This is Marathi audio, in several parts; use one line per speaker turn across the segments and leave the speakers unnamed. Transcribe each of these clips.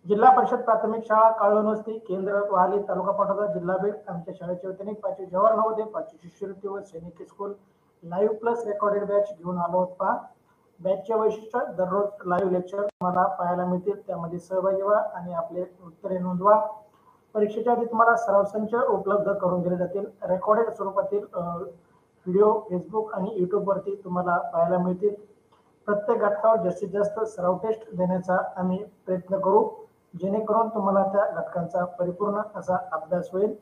जिल्हा परिषद प्राथमिक शाळा काळवणवस्ती केंद्र वाली तालुका पाटोदा जिल्हा बीड आमच्या शाळेच्या वतीने 5वी जवाहर नवोदय 5वी शिष्यवृत्ती व सैनिक school live plus recorded batch घेऊन आलो आहोत पहा. बॅचचे वैशिष्ट्य दररोज लाईव्ह लेक्चर तुम्हाला पाहायला मिळतील, त्यामध्ये सहभागी व्हा आणि आपले उत्तरे नोंदवा. परीक्षेच्या आधी तुम्हाला सराव संच उपलब्ध करून दिले जातील. रेकॉर्डेड स्वरूपातील व्हिडिओ फेसबुक आणि युट्यूब वरती तुम्हाला पाहायला मिळतील. प्रत्येक घटकावर जास्तीत जास्त सराव टेस्ट देण्याचा आम्ही प्रयत्न करू, जेणेकरून तुम्हाला त्या घटकांचा परिपूर्ण असा अभ्यास होईल.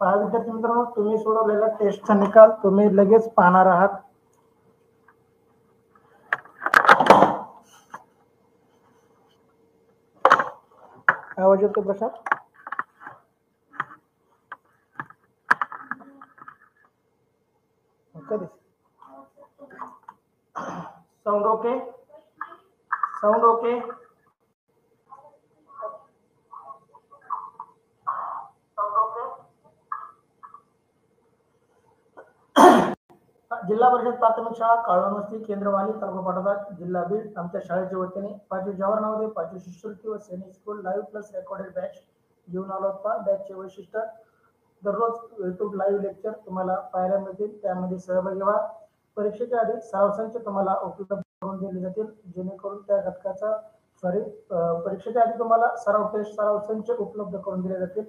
पहा विद्यार्थी मित्रांनो, तुम्ही सोडवलेला टेस्टचा निकाल तुम्ही लगेच पाहणार आहात. आवाज येतो Prashant? Sound okay? Sound okay? जिल्हा परिषद प्राथमिक शाळा काळवणवस्ती केंद्रवाली तालुका पाटोदा जिल्हा बीड आमच्या शाळेच्या वतीने 5वी जवाहर नवोदय 5वी शिष्यवृत्ती व सैनिक school live plus recorded batch घेऊन आलो होता. बॅचचे वैशिष्ट्य दररोज युट्यूब लाईव्ह लेक्चर तुम्हाला पाहायला मिळतील, त्यामध्ये सहभागी व्हा. परीक्षेच्या आधी सराव संच तुम्हाला उपलब्ध करून दिले जातील, जेणेकरून त्या घटकाचा परीक्षेच्या आधी तुम्हाला सराव टेस्ट सराव संच उपलब्ध करून दिले जातील.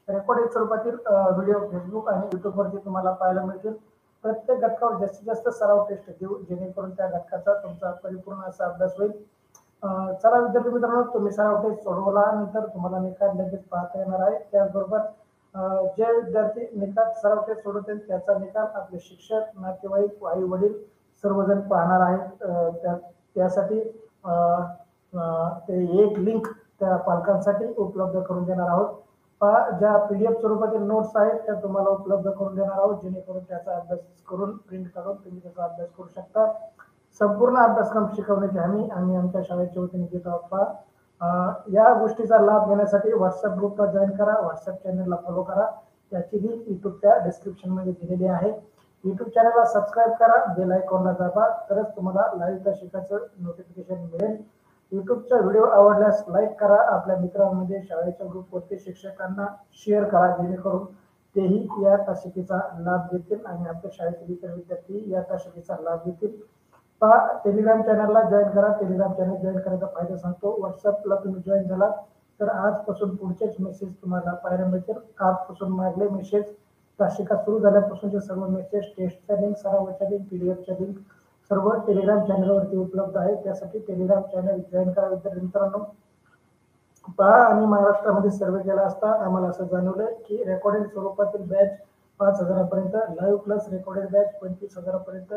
रेकॉर्डेड स्वरूपातील व्हिडिओ फेसबुक आणि युट्यूब वरती तुम्हाला पाहायला मिळतील. प्रत्येक घटकावर जास्तीत जास्त सराव टेस्ट देऊ, जेणेकरून त्या घटकाचा तुमचा परिपूर्ण असा अभ्यास होईल. चला विद्यार्थी मित्रांनो, तुम्ही सराव टेस्ट सोडवल्यानंतर तुम्हाला निकाल लगेच पाहता येणार आहे. त्याचबरोबर जे विद्यार्थी निकाल सराव टेस्ट सोडवतील त्याचा निकाल आपले शिक्षक, नातेवाईक, आई वडील सर्वजण पाहणार आहेत. त्यासाठी ते एक लिंक त्या पालकांसाठी उपलब्ध करून देणार आहोत. ज्या PDF स्वरूपातील नोट्स आहेत त्या तुम्हाला उपलब्ध करून देणार आहोत, जेणेकरून त्याचा अभ्यास करून प्रिंट काढून तुम्ही त्याचा अभ्यास करू शकता. संपूर्ण अभ्यासक्रम शिकवण्याची आम्ही आमच्या शाळेच्या वतीने देत आहोत. या गोष्टीचा लाभ घेण्यासाठी व्हॉट्सअप ग्रुपला जॉईन करा, व्हॉट्सअप चॅनलला फॉलो करा. त्याची लिंक युट्यूबच्या डिस्क्रिप्शन मध्ये दिलेली आहे. युट्यूब चॅनलला सबस्क्राईब करा, बेल आयकॉनला दाबा, तरच तुम्हाला लाईव्ह तासिकाचं नोटिफिकेशन मिळेल. युट्यूबचा व्हिडिओ आवडल्यास लाईक करा, आपल्या मित्रांमध्ये शाळेच्या ग्रुपवरती शिक्षकांना शेअर करा, जेणेकरून तेही या तासिकेचा लाभ घेतील आणि आपल्या शाळेतील इतर विद्यार्थी या तासिकेचा लाभ घेतील. टेलिग्राम चॅनलला जॉईन करा. टेलिग्राम चॅनल जॉईन करायचा फायदा सांगतो. व्हॉट्सअपला तुम्ही जॉईन झाला तर आजपासून पुढचेच मेसेज तुम्हाला पाहायला मिळतील. आजपासून मागले मेसेज तासिका सुरू झाल्यापासूनचे सर्व मेसेज, टेस्टच्या लिंक, सरावाच्या लिंक, PDF लिंक सर्व टेलिग्राम चॅनलवरती उपलब्ध आहे. त्यासाठी टेलिग्राम चॅनल जॉईन करा विद्यार्थी मित्रांनो. पहा, आम्ही महाराष्ट्रामध्ये सर्वे केला असता आम्हाला असं जाणवलं की रेकॉर्डेड स्वरूपातील बॅच 5,000 पर्यंत, लाईव्ह प्लस रेकॉर्डेड बॅच 25,000 पर्यंत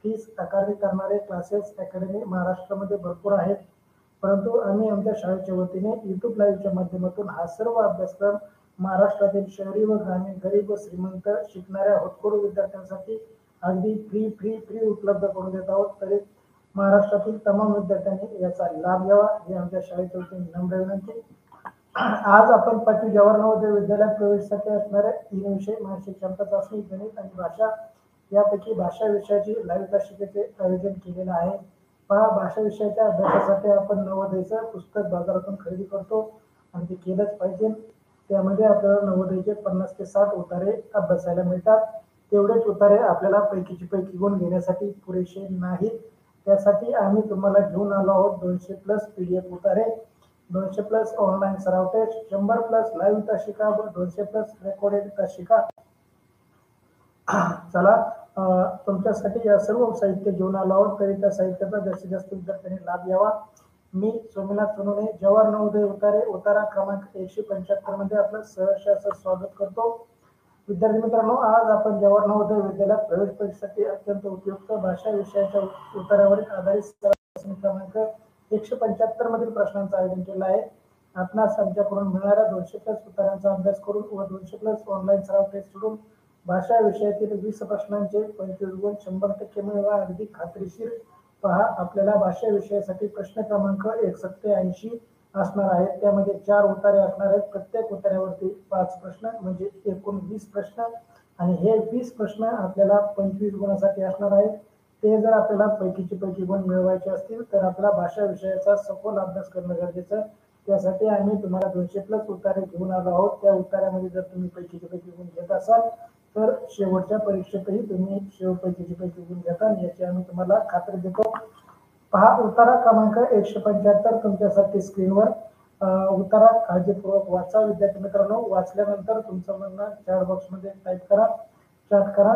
फीस आकारणी करणारे क्लासेस अकॅडमी महाराष्ट्रामध्ये भरपूर आहेत. परंतु आम्ही आमच्या शाळेच्या वतीने युट्यूब लाईव्हच्या माध्यमातून हा सर्व अभ्यासक्रम महाराष्ट्रातील शहरी व ग्रामीण, गरीब व श्रीमंत शिकणाऱ्या होतकरू विद्यार्थ्यांसाठी अगदी फ्री उपलब्ध करून देत आहोत. तरी महाराष्ट्रातील तमाम विद्यार्थ्यांनी याचा लाभ घ्यावा ही आमच्या शाळेच्या वतीने नम्र विनंती. आज आपण 5वी जवाहर नवोदय विद्यालयात प्रवेशासाठी असणाऱ्या 3 विषय मानसिक क्षमता चाचणी, गणित आणि भाषा यापैकी भाषा विषयाची लाईव्ह तासिकेचे आयोजन केलेलं आहे. पहा, भाषा विषयाच्या अभ्यासासाठी आपण नवोदयचं पुस्तक बाजारातून खरेदी करतो आणि ते केलंच पाहिजे. त्यामध्ये आपल्याला नवोदयचे 50 ते 60 उतारे अभ्यासायला मिळतात. तेवढेच उतारे आपल्याला पैकीचे पैकी गुण घेण्यासाठी पुरेसे नाहीत. त्यासाठी आम्ही तुम्हाला घेऊन आलो आहोत 200+ PDF उतारे, 200+ ऑनलाईन सराव टेस्ट, 100+ लाईव्ह तासिका व 200+ रेकॉर्डेड तासिका. चला, तुमच्यासाठी या सर्व साहित्य घेऊन आलो आहोत. तरी त्या साहित्याचा जास्तीत जास्त विद्यार्थ्यांनी लाभ घ्यावा. मी सोमनाथ सोनवणे, जवाहर नवोदय उतारा क्रमांक 175 मध्ये आपलं सहर्ष असं स्वागत करतो. विद्यार्थी मित्रांनो, आज आपण जवाहर नवोदय विद्यालयात प्रवेश परीक्षेसाठी अत्यंत उपयुक्त भाषा विषयाच्या उतारावरील आधारित क्रमांक 175 मधील प्रश्नांचं आयोजन केलं आहे. आपणास आमच्याकडून मिळणाऱ्या 200+ उतारांचा अभ्यास करून व 200+ ऑनलाईन सराव टेस्ट सोडून भाषा विषयातील 20 प्रश्नांचे 25 गुण 100% मिळवा अगदी खात्रीशीर. पहा, आपल्याला भाषा विषयासाठी प्रश्न क्रमांक 61 ते 80 असणार आहेत. त्यामध्ये 4 उतारे असणार आहेत. प्रत्येक उतार्यावरती 5 प्रश्न म्हणजे एकूण 20 प्रश्न आणि हे 20 प्रश्न आपल्याला 25 गुणासाठी असणार आहेत. ते जर आपल्याला पैकीचे पैकी गुण मिळवायचे असतील तर आपला भाषा विषयाचा सखोल अभ्यास करणं गरजेचं. त्यासाठी आम्ही तुम्हाला 200 प्लस उतारे घेऊन आलो आहोत. त्या उतार्यामध्ये जर तुम्ही पैकीचे पैकी गुण घेत असाल तर शेवटच्या परीक्षेतही तुम्ही पैकीचे पैकी गुण घेता याची आम्ही तुम्हाला खात्री देतो. पहा उतारा क्रमांक 175 तुमच्यासाठी स्क्रीनवर. उतारा काळजीपूर्वक वाचा विद्यार्थी मित्रांनो. वाचल्यानंतर तुमचं म्हणणं चॅट बॉक्समध्ये टाईप करा, चॅट करा.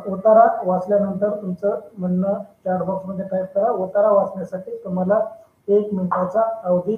उतारा वाचल्यानंतर तुमचं म्हणणं चॅट बॉक्समध्ये टाईप करा. उतारा वाचण्यासाठी तुम्हाला 1 मिनिटाचा अवधी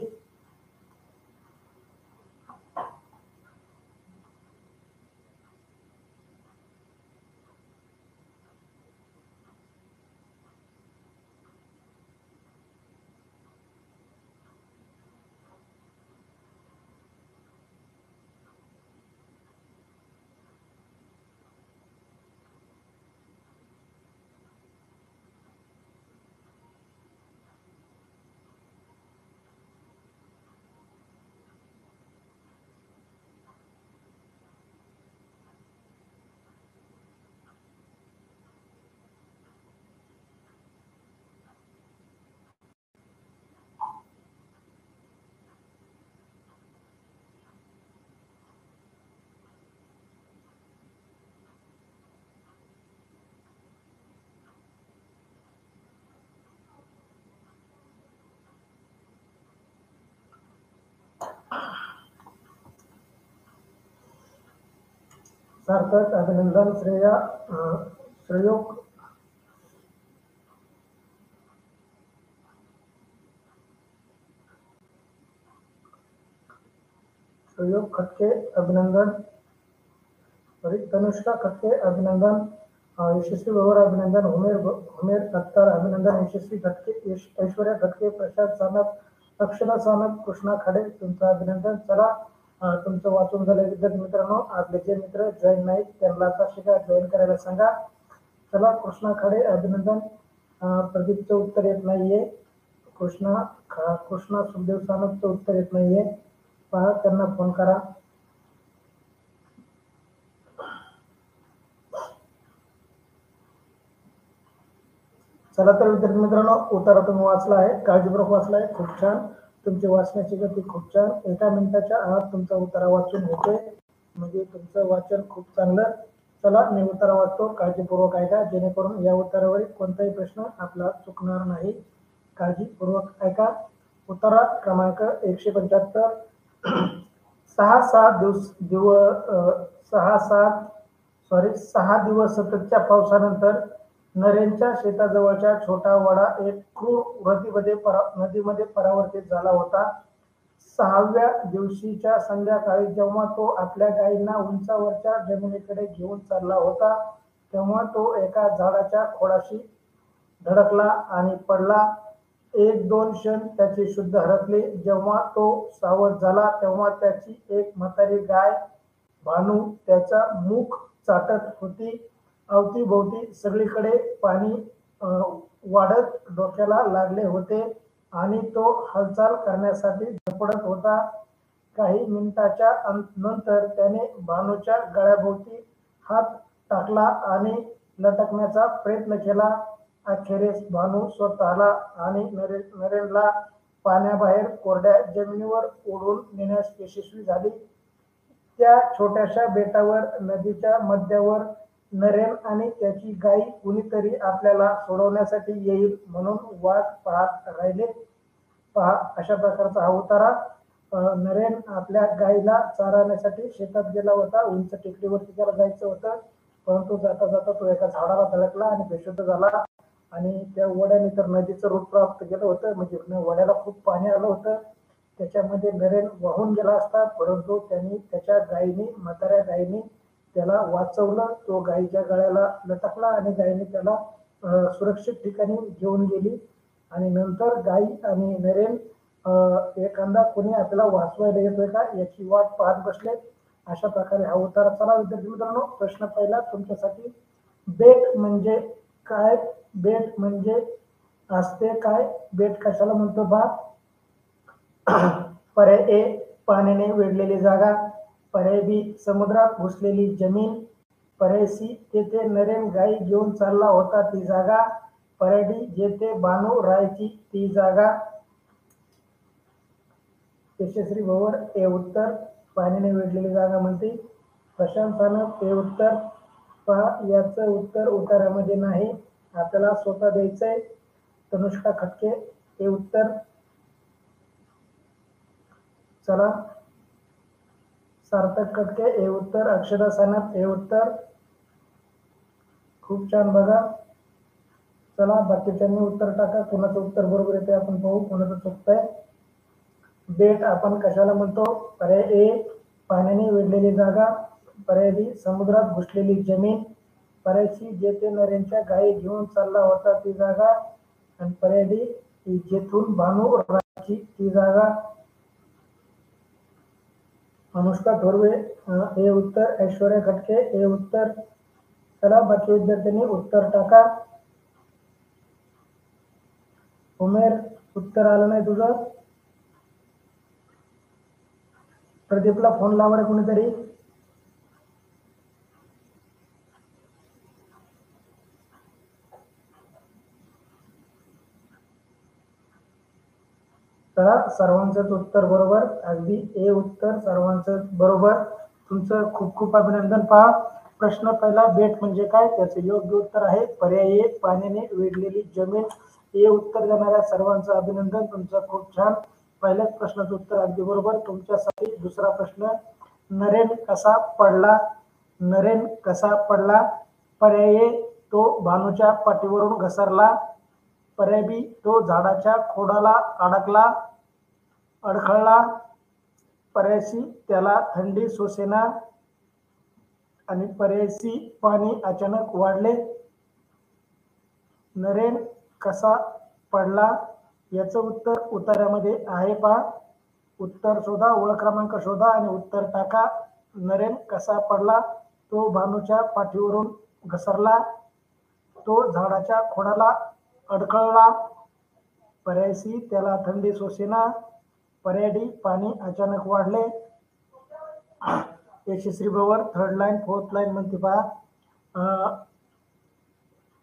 सार्थक, अभिनंदन, श्रेया, श्रेयोग खटके अभिनंदन, तनुष्का खटके अभिनंदन, यशस्वी व्यवहार अभिनंदन, उमेर अत्तर अभिनंदन, यशस्वी खटके, ऐश्वर्या खटके, प्रशांत सानप, अक्षरा सानप, कृष्णा खाडे तुमचं अभिनंदन. चला तुमचं वाचून झालं विद्यार्थी मित्रांनो. आपले जे मित्र जॉईन नाहीत त्यांना आता शिका जॉईन करायला सांगा. चला कृष्णा खाडे अभिनंदन. प्रदीपचं उत्तर येत नाहीये. कृष्णा सुखदेव सानपचं उत्तर येत नाहीये. पहा त्यांना फोन करा. चला तर विद्यार्थी मित्रांनो उतारा तुम्ही वाचला आहे, काळजीपूर्वक वाचला आहे, खूप छान. तुमची वाचण्याची गती खूप छान. 1 मिनिटाच्या आत तुमचा उतारा वाचून होते म्हणजे तुमचं वाचन खूप चांगलं. चला मी उतारा वाचतो, काळजीपूर्वक ऐका जेणेकरून या उतारावरील कोणताही प्रश्न आपला चुकणार नाही. काळजीपूर्वक ऐका. उतारा क्रमांक 175. 6 दिवस सततच्या पावसानंतर नरेंच्या शेताजवळच्या छोटा वडा एक क्रूर नदीमध्ये परावर्तित झाला होता. 6व्या दिवशीच्या संध्याकाळी जेव्हा तो आपल्या गायींना उंचावरच्या जमिनीकडे घेऊन चालला होता तेव्हा तो एका झाडाच्या खोडाशी धडकला आणि पडला. 1-2 क्षण त्याची शुद्ध हरपली. जेव्हा तो सावध झाला तेव्हा त्याची एक म्हातारी गाय भानू त्याचा मुख चाटत होती. अवतीभोवती सगळीकडे पाणी वाढत डोक्याला लागले होते आणि तो हालचाल करण्यासाठी धडपडत होता. काही मिनिटाच्या नंतर त्याने भानूच्या गळ्याभोवती हात टाकला आणि लटकण्याचा प्रयत्न केला. अखेरीस भानू स्वतःला आणि नरेनला पाण्याबाहेर कोरड्या जमिनीवर ओढून नेण्यास यशस्वी झाली. त्या छोट्याशा बेटावर नदीच्या मध्यावर नरेन आणि त्याची गाई कुणीतरी आपल्याला सोडवण्यासाठी येईल म्हणून वाट पाहत राहिले. पहा अशा प्रकारचा हा उतारा. नरेन आपल्या गाईला चारण्यासाठी शेतात गेला होता. उंच टेकडीवरती त्याला जायचं होतं परंतु जाता जाता तो एका झाडाला धडकला आणि बेशुद्ध झाला आणि त्या वड्याने तर नदीचं रूप प्राप्त केलं होतं. म्हणजे वड्याला खूप पाणी आलं होतं. त्याच्यामध्ये नरेन वाहून गेला असता परंतु त्यांनी त्याच्या म्हाताऱ्या गायीने त्याला वाचवलं. तो गायीच्या गळ्याला लटकला आणि गायीने त्याला सुरक्षित ठिकाणी घेऊन गेली आणि नंतर गाई आणि नरेन एखादा कोणी आपल्याला वाचवायला येतोय का याची वाट पाहत बसले. अशा प्रकारे हा उतारा. चला विद्यार्थी मित्रांनो प्रश्न पहिला तुमच्यासाठी. बेट म्हणजे काय? बेट म्हणजे असते काय? बेट कशाला म्हणतो बा? पर्याय ए पाण्याने वेढलेली जागा, पर्याय बी समुद्रात घुसलेली जमीन, पर्याय सी तेथे नरेन गाई घेऊन चालला होता ती जागा, पर्याय डी जेथे बानू राहायची ती जागा. यशस्वी भवर ए उत्तर, पाण्याने वेढलेली जागा म्हणते. प्रशांत सानप हे उत्तर. पहा याचं उत्तर उतारामध्ये नाही, आपल्याला स्वतः द्यायचंय. तनुष्का खटके हे उत्तर. चला सार्थक खटके हे उत्तर. अक्षदा सानप हे उत्तर. खूप छान बघा. चला बाकीच्यांनी उत्तर टाका, कोणाचं उत्तर बरोबर येते आपण पाहू, कोणाचं चुकतंय. बेट आपण कशाला म्हणतो? पर्याय ए पाण्याने वेढलेली जागा, पर्याय बी समुद्रात घुसलेली जमीन, पर्याय सी जेथे नरेंच्या गायी घेऊन चालला होता ती जागा, आणि पर्याय डी जेथून भानू राहायची ती जागा. अनुष्का थोरवे हे उत्तर. ऐश्वर्या खटके हे उत्तर. चला बाकी विद्यार्थ्यांनी उत्तर टाका. उमेर उत्तर आलं नाही तुझं. प्रदीपला फोन लावा रे कोणीतरी. चला सर्वांचंच उत्तर बरोबर, अगदी ए उत्तर सर्वांचं बरोबर. तुमचं खूप खूप अभिनंदन. पहा प्रश्न पहिला, बेट म्हणजे काय, त्याचे योग्य उत्तर आहे पर्याय ए पाण्याने वेढलेली जमीन. ए उत्तर देणाऱ्या सर्वांचं अभिनंदन, तुमचं खूप छान. पहिल्याच प्रश्नाचं उत्तर अगदी बरोबर. तुमच्यासाठी दुसरा प्रश्न, नरेन कसा पडला? नरेन कसा पडला? पर्याय ए तो भानूच्या पाठीवरून घसरला, पर्याय बी तो झाडाच्या खोडाला अडकला अडखळला, पर्याय सी त्याला थंडी सोसेना, आणि पर्याय सी पाणी अचानक वाढले. नरेन कसा पडला याचं उत्तर उतार्यामध्ये आहे. पहा उत्तर शोधा, ओळख क्रमांक शोधा आणि उत्तर टाका. नरेन कसा पडला? तो भानूच्या पाठीवरून घसरला, तो झाडाच्या खोडाला अडखळला, पर्याय सी त्याला थंडी सोसेना, पर्याय डी पाणी अचानक वाढले. यशस्वी भवर थर्ड लाईन फोर्थ लाईन म्हणते पहा,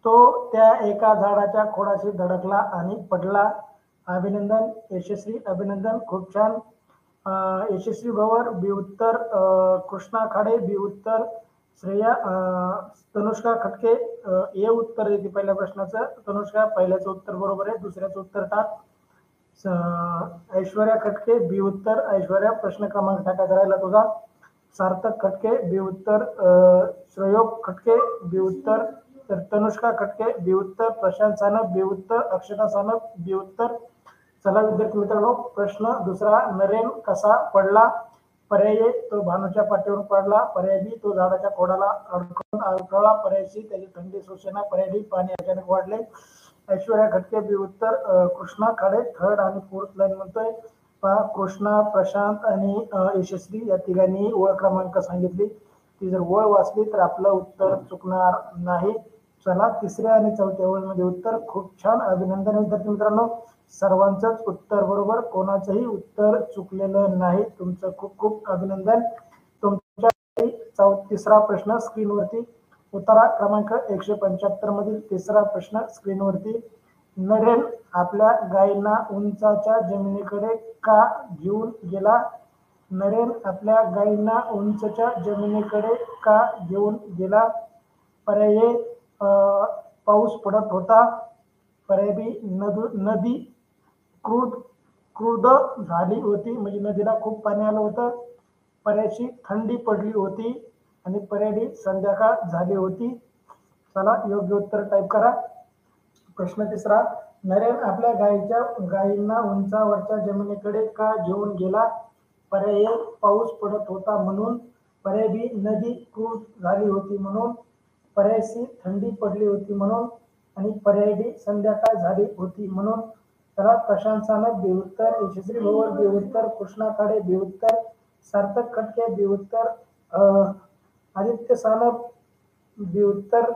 तो त्या एका झाडाच्या खोडाशी धडकला आणि पडला. अभिनंदन यशस्वी, अभिनंदन, खूप छान. यशस्वी भवर बी उत्तर. कृष्णा खाडे बी उत्तर. श्रेया तनुष्का खटके ए उत्तर येते पहिल्या प्रश्नाचं. तनुष्का पहिल्याचं उत्तर बरोबर आहे, दुसऱ्याचं उत्तर टाक. ऐश्वर्या खटके बी उत्तर. ऐश्वर्या प्रश्न क्रमांक टाकायचा राहिला तुझा. सार्थक खटके बी उत्तर. श्रेयोग खटके बी उत्तर. तर तनुष्का खटके बी उत्तर. प्रशांत सानप बी उत्तर. अक्षता सानप बी उत्तर. चला विद्यार्थी मित्रांनो, प्रश्न दुसरा, नरेन कसा पडला? पर्याय तो भानूच्या पाठीवरून पडला, पर्याय बी तो झाडाच्या खोडाला अडकळला, पर्याय सी त्याची थंडी सोसेना, पर्याय डी पाणी अचानक वाढले. ऐश्वर्या खटके बी उत्तर. कृष्णा खाडे थर्ड आणि फोर्थ लाईन म्हणतोय. कृष्णा, प्रशांत आणि यशस्वी या तिघांनी ओळख क्रमांक सांगितली, ती जर ओळ वाचली तर आपलं उत्तर चुकणार नाही. चला तिसऱ्या आणि चौथ्या ओळीमध्ये उत्तर. खूप छान, अभिनंदन विद्यार्थी मित्रांनो, सर्वांचंच उत्तर बरोबर, कोणाचंही उत्तर चुकलेलं नाही. तुमचं खूप खूप अभिनंदन. तुमच्या तिसरा प्रश्न स्क्रीनवरती, उत्तरा क्रमांक 175 मधील तिसरा प्रश्न स्क्रीनवरती. नरेन आपल्या गायींना उंचाच्या जमिनीकडे का घेऊन गेला? नरेन आपल्या गायींना उंचच्या जमिनीकडे का घेऊन गेला? पर्याय पाऊस पडत होता, पर्याय बी नदी क्रुद झाली होती, म्हणजे नदीला खूप पाणी आलं होतं, पर्याय सी थंडी पडली होती, आणि पर्याय डी संध्याकाळ झाली होती. चला योग्य उत्तर टाईप करा. प्रश्न तिसरा, नरेन आपल्या गायींना उंचावरच्या जमिनीकडे का घेऊन गेला? पर्याय ए पाऊस पडत होता म्हणून, पर्याय बी नदी क्रुद झाली होती म्हणून, पर्याय सी थंडी पडली होती म्हणून, आणि पर्याय डी संध्याकाळ झाली होती म्हणून. चला प्रशांत सानप बी उत्तर. यशस्वी भवर बी उत्तर. कृष्णा खाडे बी उत्तर. सार्थक खटके बी उत्तर. आदित्य सानप बी उत्तर.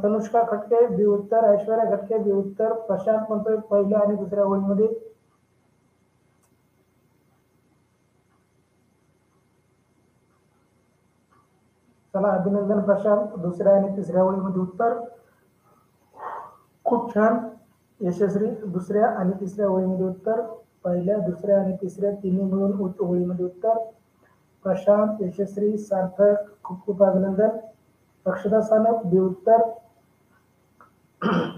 तनुष्का खटके बी उत्तर. ऐश्वर्या खटके बी उत्तर. प्रशांत म्हणतोय पहिल्या आणि दुसऱ्या ओळीमध्ये. चला अभिनंदन प्रशांत, दुसऱ्या आणि तिसऱ्या ओळीमध्ये उत्तर. खूप छान यशस्वी, दुसऱ्या आणि तिसऱ्या ओळीमध्ये उत्तर. पहिल्या, दुसऱ्या आणि तिसऱ्या तिन्ही मिळून ओळीमध्ये उत्तर. प्रशांत, यशस्वी, सार्थक, खूप खूप अभिनंदन. अक्षता सानप, बी उत्तर.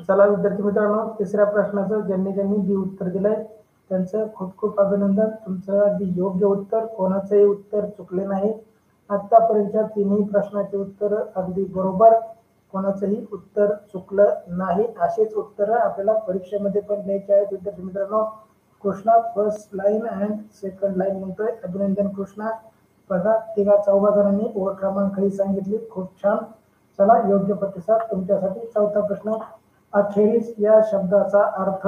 चला विद्यार्थी मित्रांनो, तिसऱ्या प्रश्नाचं ज्यांनी बी उत्तर दिलंय त्यांचं खूप खूप अभिनंदन. तुमचं अगदी योग्य उत्तर, कोणाचंही उत्तर चुकले नाही. आतापर्यंतच्या तिन्ही प्रश्नाचे उत्तर अगदी बरोबर, कोणाचंही उत्तर चुकलं नाही. असेच उत्तर आपल्याला परीक्षेमध्ये पण द्यायचे आहेत विद्यार्थी मित्रांनो. Krishna first line and second line म्हणतोय, अभिनंदन कृष्णा. बघा, तिघा चौघा जणांनी ओळ क्रमांकही सांगितली, खूप छान. चला, योग्य प्रतिसाद तुमच्यासाठी. चौथा प्रश्न, अखेरीस या शब्दाचा अर्थ.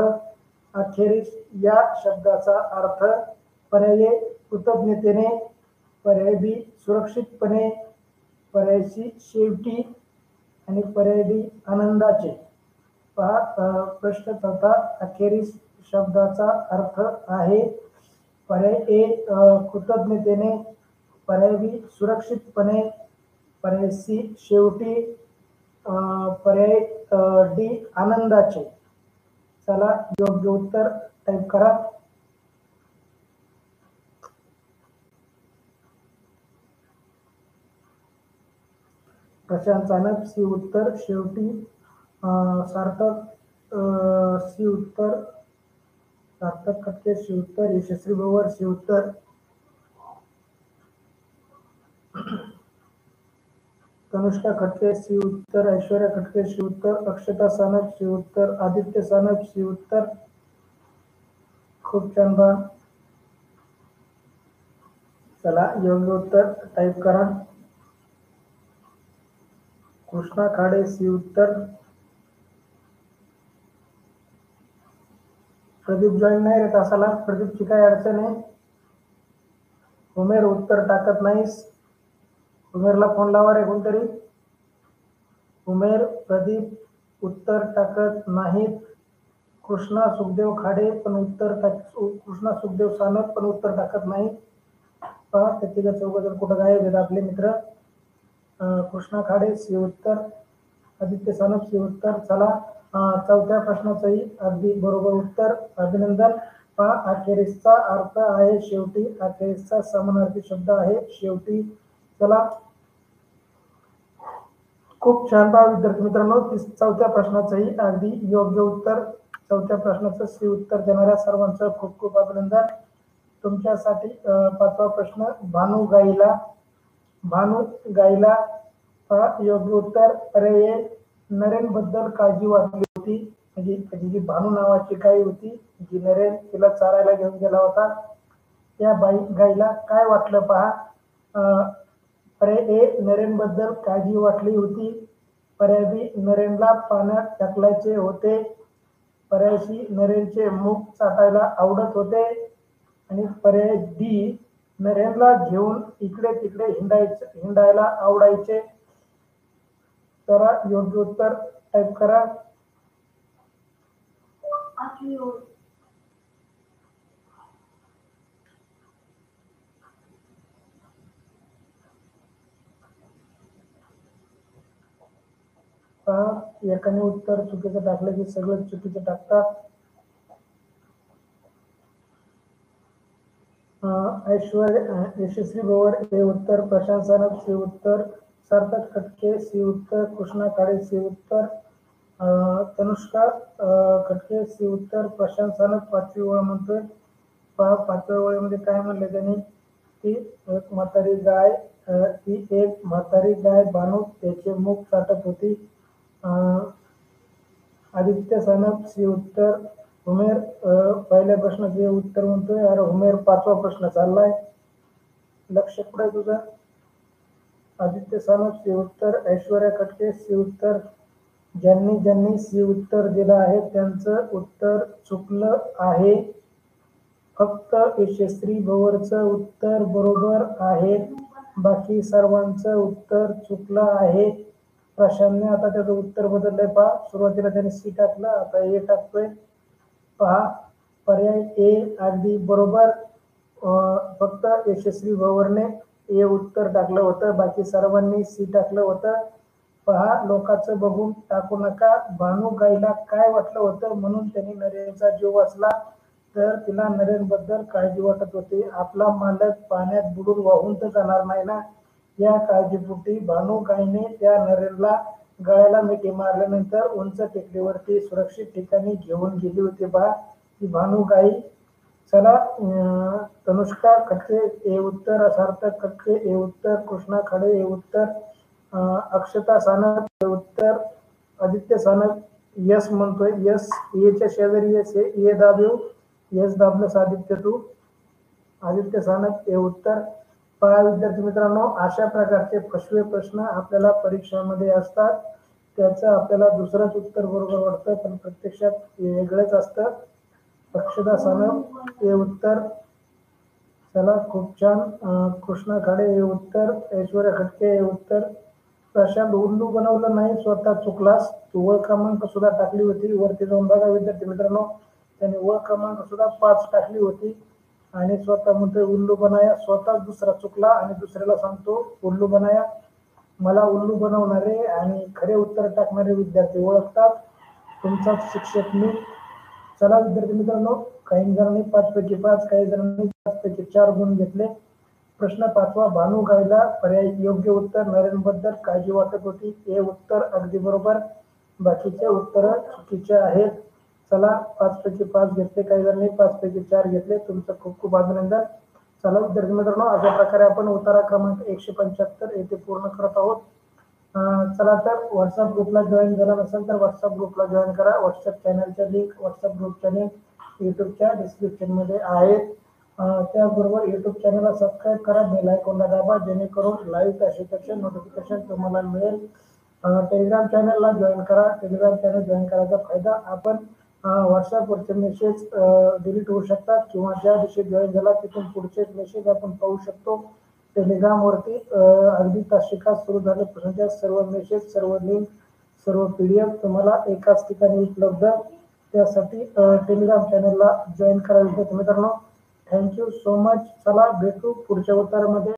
अखेरीस या शब्दाचा अर्थ पर्याय कृतज्ञतेने, पर्याय बी सुरक्षितपणे, पर्याय सी शेवटी आणि पर्याय डी आनंदाचे. पहा, प्रश्न चौथा, अखेरीस शब्दाचा अर्थ आहे पर्याय ए कृतज्ञतेने, पर्याय बी सुरक्षितपणे, पर्याय सी शेवटी, पर्याय डी आनंदाचे. चला, योग्य उत्तर टाईप करा. प्रशांत सानप, सी उत्तर शेवटी. सार्थक, सी उत्तर. सार्थक खटके, सी उत्तर. यशस्वी भवर, सी उत्तर. तनुष्का खटके, सी उत्तर. ऐश्वर्या खटके, सी उत्तर. अक्षता सानप, सी उत्तर. आदित्य सानप, सी उत्तर. खूप छान बा. चला, योग्य उत्तर टाईप करा. कृष्णा खाडे, सी उत्तर. प्रदीप जॉईन नाही रे तासाला, प्रदीपची काय अडचण आहे? उमेर उत्तर टाकत नाहीस, उमेरला फोन लावा रे कोणतरी. उमेर, प्रदीप उत्तर टाकत नाहीत. कृष्णा सुखदेव खाडे पण उत्तर कृष्णा सुखदेव सानप पण उत्तर टाकत नाही. पहा, त्याच्या चौघजण कुठं गायब आहेत आपले मित्र. कृष्णा खाडे, सी उत्तर. आदित्य सानप, सी उत्तर. चला, चौथ्या प्रश्नाचंही अगदी बरोबर उत्तर, अभिनंदन. पहा, अखेरीसचा अर्थ आहे शेवटी. अखेरीसचा समानार्थी शब्द आहे शेवटी. चला, खूप छान पहा विद्यार्थी मित्रांनो, चौथ्या प्रश्नाचंही अगदी योग्य उत्तर. चौथ्या प्रश्नाचं सी उत्तर देणाऱ्या सर्वांचं खूप खूप अभिनंदन. तुमच्यासाठी पाचवा प्रश्न, भानू गाईला. भानू गाईला, योग्य उत्तर पर्याय नरेन बद्दल काळजी वाटली होती. म्हणजे त्याची जी भानू नावाची गाय होती, जी नरेन तिला चारायला घेऊन गेला होता, त्या गाईला काय वाटलं पहा. पर्याय ए नरेन बद्दल काळजी वाटली होती, पर्याय बी नरेनला पाण्यात टाकल्याचे होते, पर्याय सी नरेनचे मुख चाटायला आवडत होते, आणि पर्याय डी नरेनला घेऊन इकडे तिकडे हिंडायला आवडायचे. तर योग्य उत्तर टाईप करा. एकाने उत्तर चुकीचं टाकलं की सगळं चुकीचं टाकतात. ऐश्वर्या, यशस्वी भवर, हे उत्तर. प्रशांत सानप, सी उत्तर. सार्थक खटके, सी उत्तर. कृष्णा खाडे, सी उत्तर. तनुष्का खटके, सी उत्तर. प्रशांत सानप पाचवी ओळ म्हणतोय. पाचव्या ओळीमध्ये काय म्हणले त्यांनी की एक म्हातारी गाय, ती एक म्हातारी गाय भानू त्याचे मुख चाटत होती. आदित्य सानप, सी उत्तर. उमेर पहिल्या प्रश्नाचे उत्तर म्हणतोय. अरे उमेर, पाचवा प्रश्न चाललाय, लक्ष कुठे तुझं. आदित्य सानप, सी उत्तर. ऐश्वर्या खटके, सी उत्तर. ज्यांनी सी उत्तर दिलं आहे त्यांचं उत्तर चुकलं आहे. फक्त यशस्वी भवरचं उत्तर बरोबर आहे, बाकी सर्वांचं उत्तर चुकलं आहे. प्रशांतने आता त्याचं उत्तर बदललंय पहा. सुरुवातीला त्याने सी टाकलं, आता ए टाकतोय. पहा, पर्याय ए अगदी बरोबर. फक्त यशस्वी भवरने ए उत्तर टाकलं होतं, बाकी सर्वांनी सी टाकलं होतं. पहा, लोकांचं बघून टाकू नका. भानू गाईला काय वाटलं होतं म्हणून त्यांनी नरेनचा जीव वाचला. तर तिला नरेनबद्दल काळजी वाटत होती. आपला मालक पाण्यात बुडून वाहून तर जाणार नाही ना, या काळजीपोटी भानुकाईने त्या नरेनला गळ्याला मिठी मारल्यानंतर उंच टेकडीवरती सुरक्षित ठिकाणी घेऊन गेली होती बा ती भानुकाई. चला तनुष्का खटके हे उत्तर, सार्थक खटके हे उत्तर, कृष्णा खडे हे उत्तर, अक्षता सानप हे उत्तर, आदित्य सानप यस म्हणतोय. यस एच्या शेजारी यस आहे, ए दाबेव. यस दाबलंस आदित्य तू. आदित्य सानप हे उत्तर. पहा विद्यार्थी मित्रांनो, अशा प्रकारचे फसवे प्रश्न आपल्याला परीक्षामध्ये असतात. त्याचं आपल्याला दुसरंच उत्तर बरोबर वाटतं, पण प्रत्यक्षात वेगळंच असतं. अक्षता सानप हे उत्तर. चला खूप छान. कृष्णा खाडे हे उत्तर, ऐश्वर्या खटके हे उत्तर. प्रशांत उल्लू बनवलं नाही, स्वतः चुकलास. तू ओळ क्रमांक सुद्धा टाकली होती, वरती जाऊन बघा विद्यार्थी मित्रांनो. त्याने ओळ क्रमांक सुद्धा 5 टाकली होती आणि स्वतः म्हणतोय उल्लू बनाया. स्वतः दुसरा चुकला आणि दुसऱ्याला सांगतो उल्लू बनाया. मला उल्लू बनवणारे आणि खरे उत्तर टाकणारे विद्यार्थी ओळखतात. तुमचाच शिक्षक मी. चला विद्यार्थी मित्रांनो, काही जणांनी 5 पैकी 5, काही जणांनी 5 पैकी 4 गुण घेतले. प्रश्न 5वा, भानुकाईला पर्याय योग्य उत्तर, नरेनबद्दल काळजी वाटत होती हे उत्तर अगदी बरोबर. बाकीचे उत्तर चुकीचे आहेत. चला 5 पैकी 5 घेतले, काही जणांनी 5 पैकी 4 घेतले. तुमचं खूप खूप अभिनंदन. चला विद्यार्थी मित्रांनो, अशा प्रकारे आपण उतारा क्रमांक 175 येथे पूर्ण करत आहोत. चला तर व्हॉट्सअप ग्रुपला जॉईन झाला नसेल तर व्हॉट्सअप ग्रुपला जॉईन करा. व्हॉट्सअप चॅनलच्या लिंक, व्हॉट्सअप ग्रुपच्या लिंक युट्यूबच्या डिस्क्रिप्शनमध्ये आहेत. त्याचबरोबर युट्यूब चॅनलला सबस्क्राईब करा, बेल आयकॉनला दाबा, जेणेकरून लाईव्ह असे नोटिफिकेशन तुम्हाला मिळेल. टेलिग्राम चॅनलला जॉईन करा. टेलिग्राम चॅनल जॉईन करायचा फायदा, आपण व्हॉट्सअपवरचे मेसेज डिलीट होऊ शकतात किंवा ज्या दिवशी जॉईन झाला तिथून पुढचे मेसेज आपण पाहू शकतो. टेलिग्रामवरती अगदी तासिका सुरू झाल्यापासूनच्या सर्व मेसेज, सर्व लिंक, सर्व PDF तुम्हाला एकाच ठिकाणी उपलब्ध. त्यासाठी टेलिग्राम चॅनलला जॉईन करा विद्यार्थी मित्रांनो. Thank you so much. चला भेटू पुढच्या उत्तरामध्ये.